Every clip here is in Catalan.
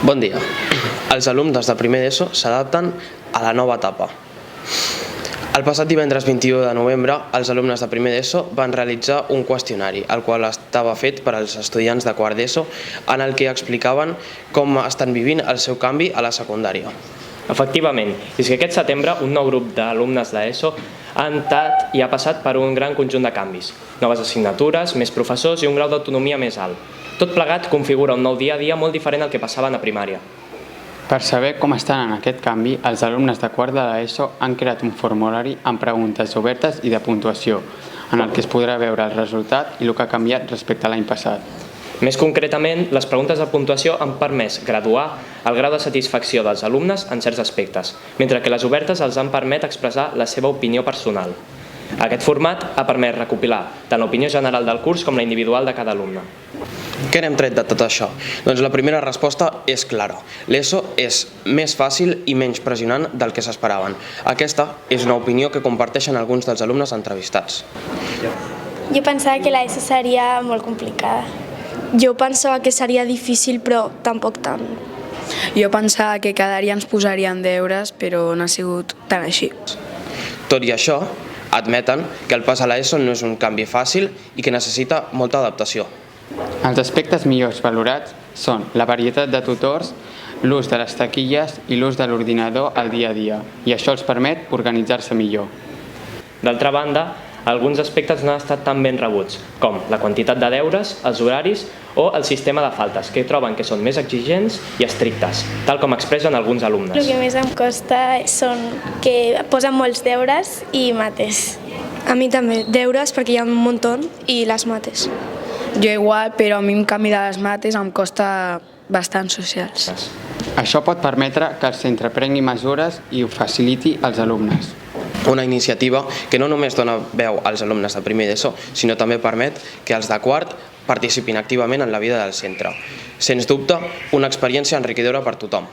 Bon dia. Els alumnes de primer d'ESO s'adapten a la nova etapa. El passat divendres 21 de novembre, els alumnes de primer d'ESO van realitzar un qüestionari, el qual estava fet per als estudiants de quart d'ESO, en el que explicaven com estan vivint el seu canvi a la secundària. Efectivament, és que aquest setembre un nou grup d'alumnes d'ESO ha entrat i ha passat per un gran conjunt de canvis. Noves assignatures, més professors i un grau d'autonomia més alt. Tot plegat configura un nou dia a dia molt diferent al que passaven a primària. Per saber com estan en aquest canvi, els alumnes de quart de l'ESO han creat un formulari amb preguntes obertes i de puntuació, en el que es podrà veure el resultat i el que ha canviat respecte a l'any passat. Més concretament, les preguntes de puntuació han permès graduar el grau de satisfacció dels alumnes en certs aspectes, mentre que les obertes els han permès expressar la seva opinió personal. Aquest format ha permès recopilar tant l'opinió general del curs com la individual de cada alumne. Què n'hem tret de tot això? Doncs la primera resposta és clara. L'ESO és més fàcil i menys pressionant del que s'esperaven. Aquesta és una opinió que comparteixen alguns dels alumnes entrevistats. Jo pensava que l'ESO seria molt complicada. Jo pensava que seria difícil, però tampoc tant. Jo pensava que cada dia ens posarien deures, però no ha sigut tan així. Tot i això, admeten que el pas a l'ESO no és un canvi fàcil i que necessita molta adaptació. Els aspectes millors valorats són la varietat de tutors, l'ús de les taquilles i l'ús de l'ordinador al dia a dia, i això els permet organitzar-se millor. D'altra banda, alguns aspectes no han estat tan ben rebuts, com la quantitat de deures, els horaris o el sistema de faltes, que troben que són més exigents i estrictes, tal com expressen alguns alumnes. El que més em costa són que posen molts deures i mates. A mi també, deures perquè hi ha un muntó i les mates. Jo igual, però a mi en canvi de les mates em costa bastant socials. Això pot permetre que el centre prengui mesures i ho faciliti als alumnes. Una iniciativa que no només dona veu als alumnes de primer d'ESO, sinó també permet que els de quart participin activament en la vida del centre. Sens dubte, una experiència enriquidora per tothom.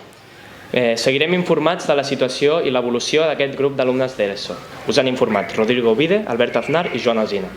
Seguirem informats de la situació i l'evolució d'aquest grup d'alumnes d'ESO. Us han informat Rodrigo Vide, Albert Aznar i Joan Alsina.